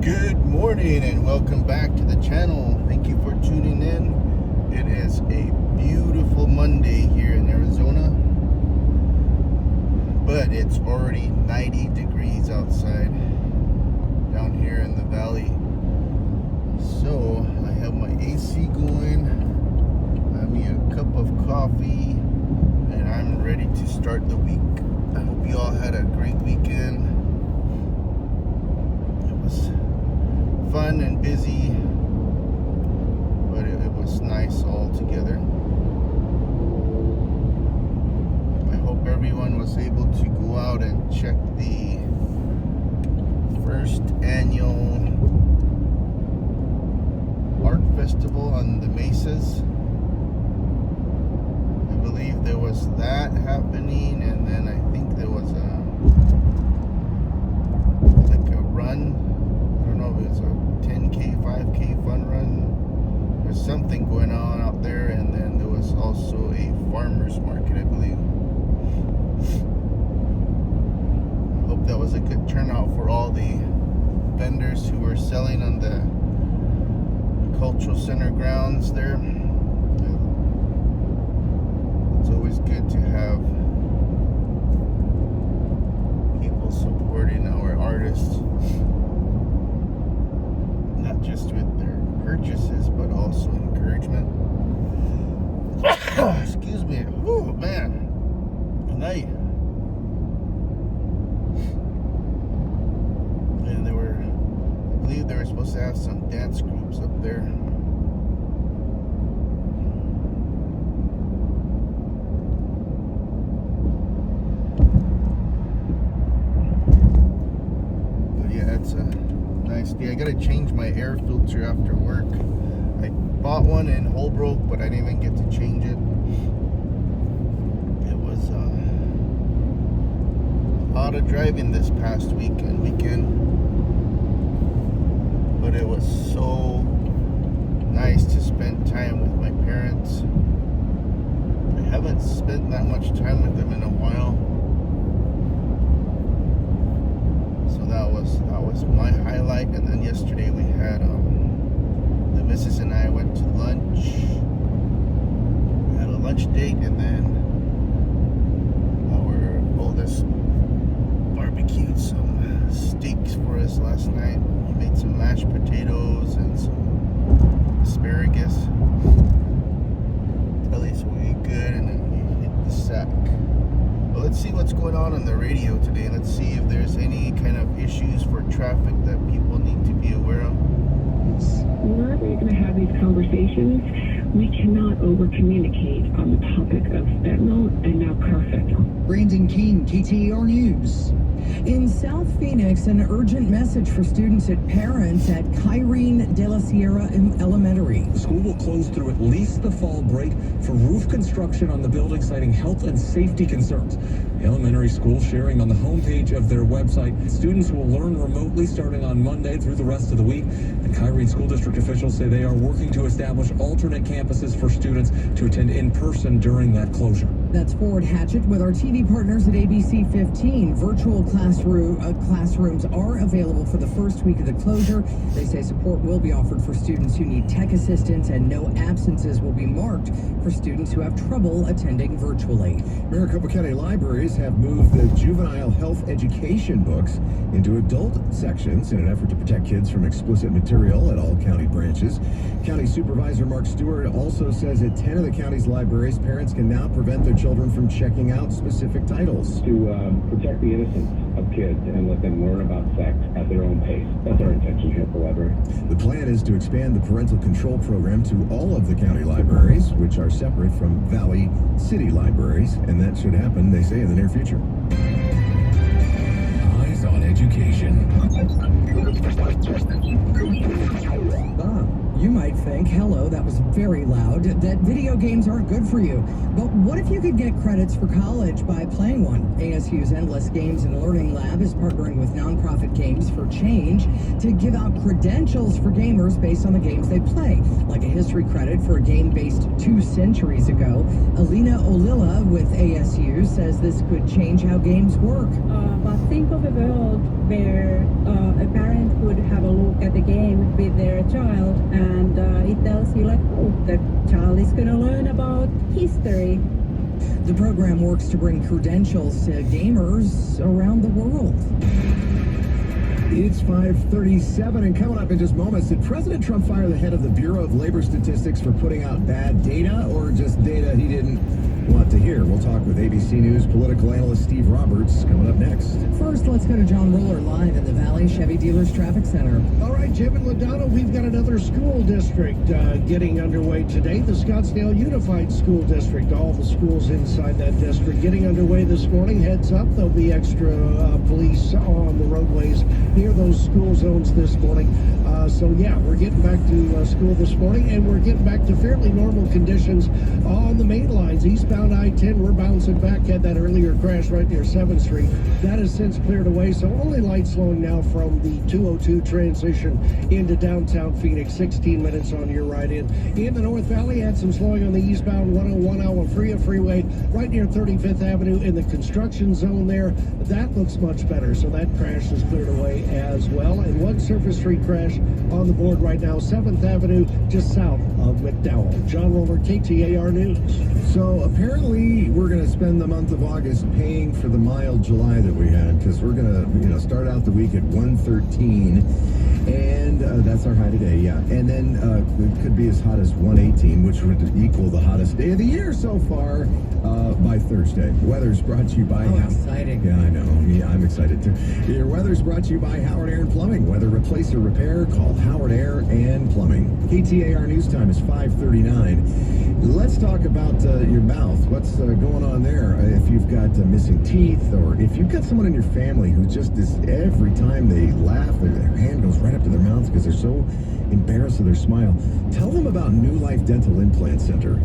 Good morning and welcome back to the channel. Thank you for tuning in. It is a beautiful Monday here in Arizona, but it's already 90 degrees outside down here in the valley. So I have my AC going, I have me a cup of coffee, and I'm ready to start the week. I hope you all had a great weekend. It was fun and busy, but it was nice all together. I hope everyone was able to go out and check the first annual art festival on the Mesas. I believe there was that happening, and then I think there was a run. I don't know if it was a 10K, 5K fun run. There's something going on out there, and then there was also a farmer's market, I believe. I hope that was a good turnout for all the vendors who were selling on the cultural center grounds there. It's always good to have people supporting our artists, not just with their purchases, but also encouragement. Excuse me. Oh man, tonight. And I believe they were supposed to have some dance groups up there. But yeah, it's a nice day. I gotta change my air filter after work. I bought one in Holbrook, but I didn't even get to change it. It was a lot of driving this past weekend, but it was so nice to spend time with my parents. I haven't spent that much time with them in a while, so that was my highlight. And then yesterday we had the missus and I went to lunch. We had a lunch date, and then our oldest barbecued some steaks for us last night. We made some mashed potatoes and some asparagus. At least we ate good, and then we hit the sack. Well, let's see what's going on the radio today. Let's see if there's any kind of issues for traffic that people need to be aware of. Whenever you're going to have these conversations, we cannot over-communicate on the topic of fentanyl and now perfect. Brandon King, KTAR News. In South Phoenix, an urgent message for students and parents at Kyrene de la Sierra Elementary. The school will close through at least the fall break for roof construction on the building, citing health and safety concerns. The elementary school sharing on the homepage of their website, students will learn remotely starting on Monday through the rest of the week. And Kyrene School District officials say they are working to establish alternate campuses for students to attend in person during that closure. That's Forward Hatchet with our TV partners at ABC 15. Virtual classrooms are available for the first week of the closure. They say support will be offered for students who need tech assistance, and no absences will be marked for students who have trouble attending virtually. Maricopa County Libraries have moved the juvenile health education books into adult sections in an effort to protect kids from explicit material at all county branches. County Supervisor Mark Stewart also says at 10 of the county's libraries, parents can now prevent their children from checking out specific titles. To protect the innocence of kids and let them learn about sex at their own pace. That's our intention here at the library. The plan is to expand the parental control program to all of the county libraries, which are separate from Valley City libraries, and that should happen, they say, in the near future. Eyes on education. You might think, hello, that was very loud, that video games aren't good for you. But what if you could get credits for college by playing one? ASU's Endless Games and Learning Lab is partnering with nonprofit Games for Change to give out credentials for gamers based on the games they play, like a history credit for a game based 2 centuries ago. Alina Olila with ASU says this could change how games work. But think of a world where a parent would have a look look at the game with their child, and it tells you like, oh, the child is going to learn about history. The program works to bring credentials to gamers around the world. It's 5:37, and coming up in just moments, did President Trump fire the head of the Bureau of Labor Statistics for putting out bad data, or just data he didn't want to hear? We'll talk with ABC News political analyst Steve Roberts coming up next. First, let's go to John Roller live in the Valley Chevy Dealers Traffic Center. All right, Jim and LaDonna, we've got another school district getting underway today, the Scottsdale Unified School District. All the schools inside that district getting underway this morning. Heads up, there'll be extra police on the roadways near those school zones this morning. So yeah, we're getting back to school this morning, and we're getting back to fairly normal conditions on the main lines. Eastbound I-10, we're bouncing back. Had that earlier crash right near 7th Street. That has since cleared away, so only light slowing now from the 202 transition into downtown Phoenix. 16 minutes on your ride in. In the North Valley, had some slowing on the eastbound 101 Alafria Freeway right near 35th Avenue in the construction zone there. That looks much better, so that crash is cleared away as well. And one surface street crash on the board right now, 7th Avenue, just south of McDowell. John Roller, KTAR News. So apparently we're going to spend the month of August paying for the mild July that we had, because we're going to start out the week at 113, and that's our high today, yeah. And then it could be as hot as 118, which would equal the hottest day of the year so far by Thursday. Weather's brought to you by... Oh, exciting. Yeah, I know. Yeah, I'm excited too. Your weather's brought to you by Howard Air and Plumbing. Whether replace or repair, call Howard Air and Plumbing. KTAR News Time is 5:39. Let's talk about your mouth. What's going on there? If you've got missing teeth, or if you've got someone in your family who just is, every time they laugh, their hand goes right up to their mouth because they're so embarrassed of their smile. Tell them about New Life Dental Implant Center.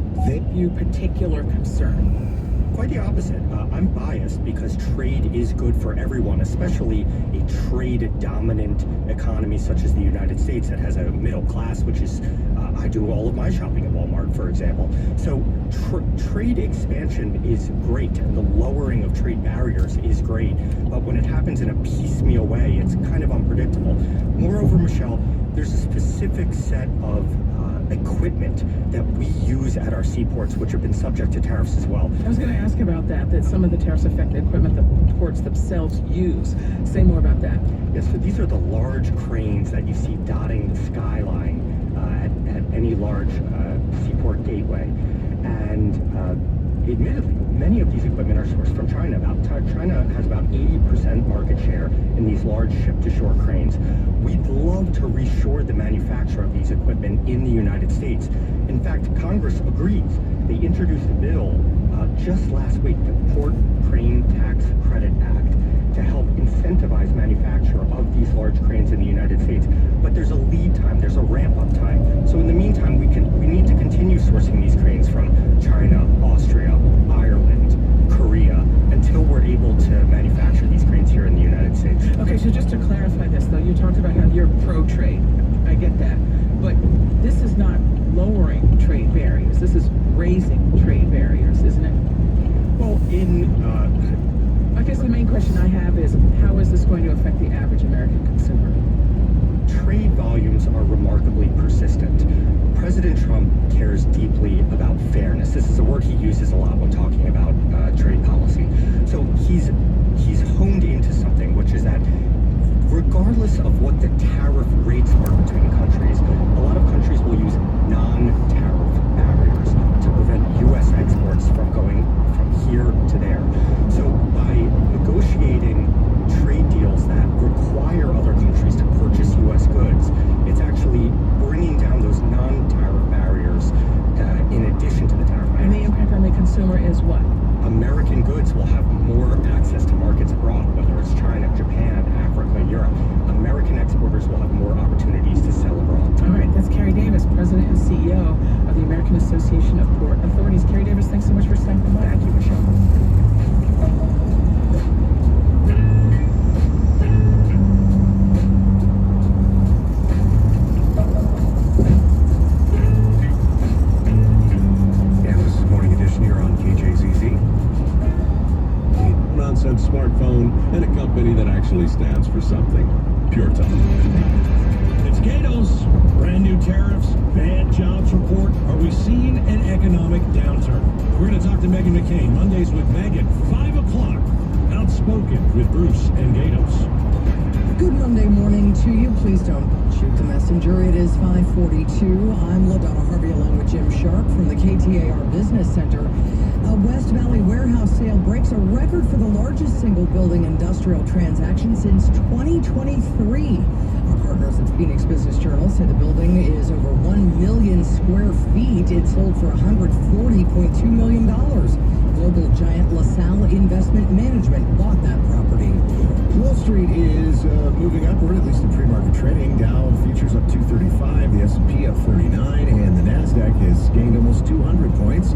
You particular concern? Quite the opposite. I'm biased because trade is good for everyone, especially a trade-dominant economy such as the United States that has a middle class, which is, I do all of my shopping at Walmart, for example. So trade expansion is great, and the lowering of trade barriers is great, but when it happens in a piecemeal way, it's kind of unpredictable. Moreover, Michelle, there's a specific set of equipment that we use at our seaports, which have been subject to tariffs as well. I was going to ask about that some of the tariffs affect the equipment that ports themselves use. Say more about that. Yes, so these are the large cranes that you see dotting the skyline at any large seaport gateway. And admittedly, many of these equipment are sourced from China. China has about 80% market share in these large ship-to-shore cranes. We'd love to reshore the manufacture of these equipment in the United States. In fact, Congress agrees. They introduced a bill just last week, the Port Crane Tax Credit Act, to help incentivize manufacture of these large cranes in the United States. But there's a lead time, there's a ramp-up time. So in the meantime, we need to continue sourcing these cranes from China, Austria, Ireland, Korea, until we're able to manufacture these cranes here in the United States. Okay, so just to clarify this, though, you talked about how you're pro-trade. I get that. But this is not lowering trade barriers. This is raising trade barriers, isn't it? Well, I guess the main question I have is, how is this going to affect the average American consumer? Trade volumes are remarkably persistent. President Trump cares deeply about fairness. This is a word he uses a lot when talking about trade policy. So he's honed into something, which is that regardless of what the tariff rates are between countries, a lot of countries will use non-tariff barriers to prevent U.S. exports from going from here to there. So by negotiating trade deals that require other countries to purchase U.S. goods, it's actually bringing down those non-tariff barriers in addition to the tariff barriers. And the impact on the consumer is what? American goods will have more access to markets abroad, whether it's China, Japan, Africa, Europe. American exporters will have more opportunities to sell abroad. All right, that's Carrie Davis, President and CEO of the American Association of Port Authorities. Carrie Davis, thanks so much for stopping by. Thank you, Michelle. Smartphone and a company that actually stands for something. Pure Talk. Brand new tariffs, bad jobs report. Are we seeing an economic downturn? We're going to talk to Megan McCain Mondays with Megan, 5 o'clock. Outspoken with Bruce and Gatos. Good Monday morning to you. Please don't shoot the messenger. It is 5:42. I'm LaDonna Harvey along with Jim Sharp from the KTAR Business Center. A West Valley warehouse sale breaks a record for the largest single building industrial transaction since 2023. Our partners at the Phoenix Business Journal say the building is over 1 million square feet. It sold for $140.2 million. Global giant LaSalle Investment Management bought that property. Wall Street is moving upward, at least in pre-market trading. Dow futures up 235, the S&P up 39, and the NASDAQ has gained almost 200 points.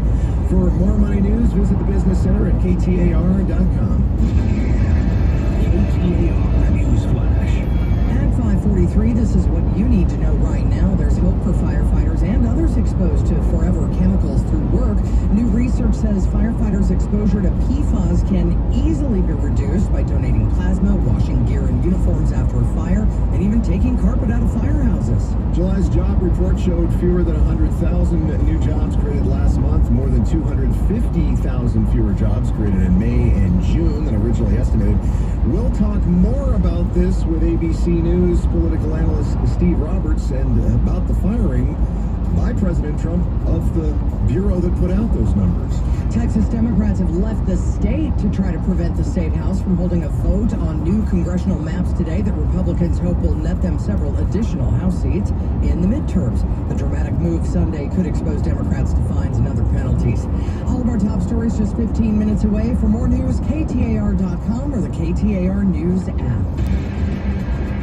For more money news, visit the Business Center at KTAR.com. KTAR News Flash. At 5:43, this is what you need to know right now. There's hope for firefighters and others exposed to forever chemicals through work. New research says firefighters' exposure to PFAS can easily be reduced by donating plasma, washing gear and uniforms after a fire, and even taking carpet out of firehouses. July's job report showed fewer than 100,000 new jobs created last month, more than 250,000 fewer jobs created in May and June than originally estimated. We'll talk more about this with ABC News political analyst Steve Roberts and about the firing by President Trump of the bureau that put out those numbers. Texas Democrats have left the state to try to prevent the state house from holding a vote on new congressional maps today that Republicans hope will net them several additional House seats in the midterms. The dramatic move Sunday could expose Democrats to fines and other penalties. All of our top stories just 15 minutes away. For more news, KTAR.com or the KTAR News app.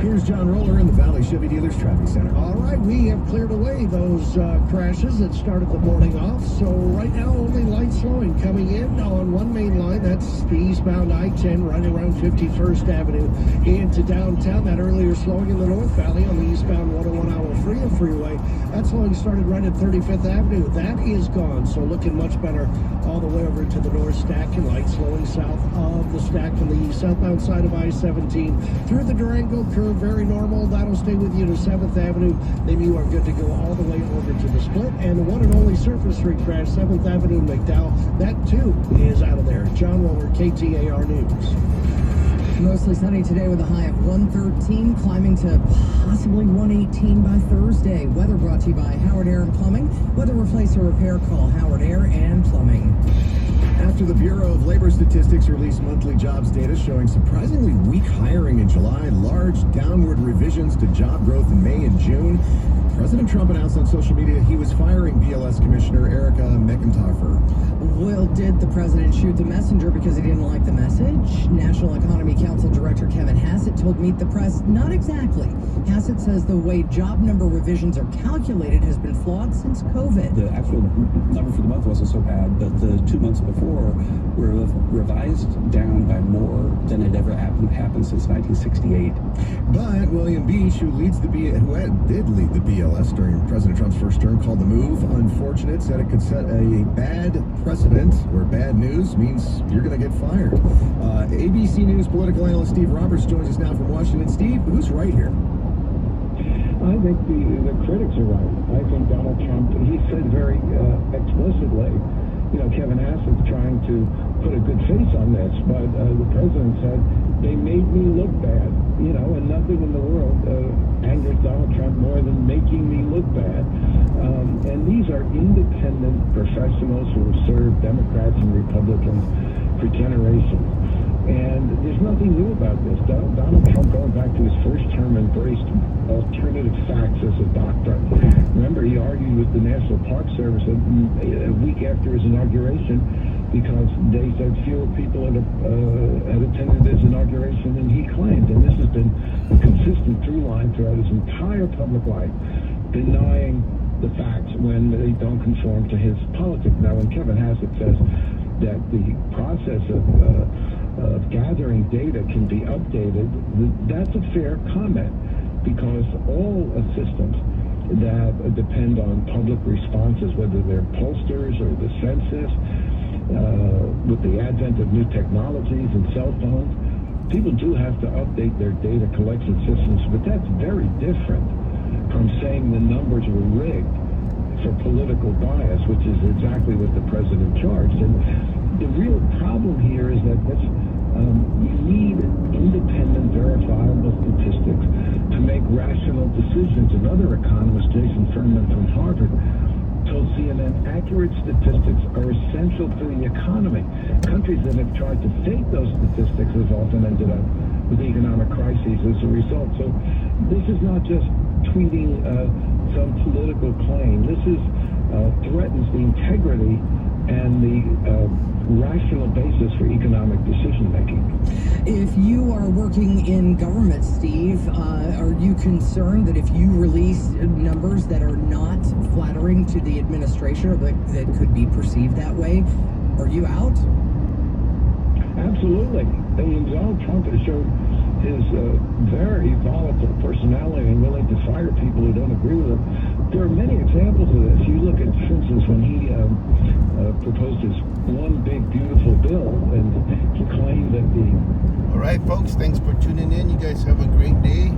Here's John Roller in the Valley Chevy Dealers Traffic Center. All right, we have cleared away those crashes that started the morning off. So right now, only light slowing coming in on one main line. That's the eastbound I-10 right around 51st Avenue into downtown. That earlier slowing in the North Valley on the eastbound 101-hour freeway. That slowing started right at 35th Avenue. That is gone. So looking much better all the way over to the North Stack, and light slowing south of the Stack on the southbound side of I-17 through the Durango curve. Very normal. That'll stay with you to 7th Avenue. Then you are good to go all the way over to the Split. And the one and only Surface Street crash, 7th Avenue in McDowell. That too is out of there. John Roller, KTAR News. Mostly sunny today with a high of 113, climbing to possibly 118 by Thursday. Weather brought to you by Howard Air and Plumbing. Whether replace or repair, call Howard Air and Plumbing. After the Bureau of Labor Statistics released monthly jobs data showing surprisingly weak hiring in July, large downward revisions to job growth in May and June, President Trump announced on social media he was firing BLS Commissioner Erica McIntyre. Well, did the president shoot the messenger because he didn't like the message? National Economy Council Director Kevin Hassett told Meet the Press, not exactly. Hassett says the way job number revisions are calculated has been flawed since COVID. The actual number for the month wasn't so bad, but the 2 months before were revised down by more than had ever happened since 1968. But William Beach, who did lead the BLS during President Trump's first term, called the move unfortunate, said it could set a bad precedent where bad news means you're going to get fired. ABC News political analyst Steve Roberts joins us now from Washington. Steve, who's right here? I think the critics are right. I think Donald Trump, he said very explicitly, Kevin Hassett's trying to put a good face on this, but the president said they made me look bad, and nothing in the world angers Donald Trump more than making me look bad. And these are independent professionals who have served Democrats and Republicans for generations. And there's nothing new about this. Donald Trump, going back to his first term, embraced alternative facts as a doctrine. Remember, he argued with the National Park Service a week after his inauguration because they said fewer people had attended his inauguration than he claimed. And this has been a consistent through line throughout his entire public life, denying the facts when they don't conform to his politics. Now, when Kevin Hassett says that the process of gathering data can be updated, that's a fair comment, because all systems that depend on public responses, whether they're pollsters or the census, with the advent of new technologies and cell phones, people do have to update their data collection systems, but that's very different from saying the numbers were rigged for political bias, which is exactly what the president charged. And the real problem here is that you need independent, verifiable statistics to make rational decisions. Another economist, Jason Furman from Harvard, told CNN accurate statistics are essential for the economy. Countries that have tried to fake those statistics have often ended up with economic crises as a result. So this is not just tweeting some political claim. This is threatens the integrity and the rational basis for economic decision making. If you are working in government, Steve, are you concerned that if you release numbers that are not flattering to the administration or that could be perceived that way, are you out? Absolutely. I mean, Donald Trump has showed his very volatile personality and willing to fire people who don't agree with him. There are many examples of this. You look at, for instance, when he proposed his one big beautiful bill, and he claimed that the... All right, folks, thanks for tuning in. You guys have a great day.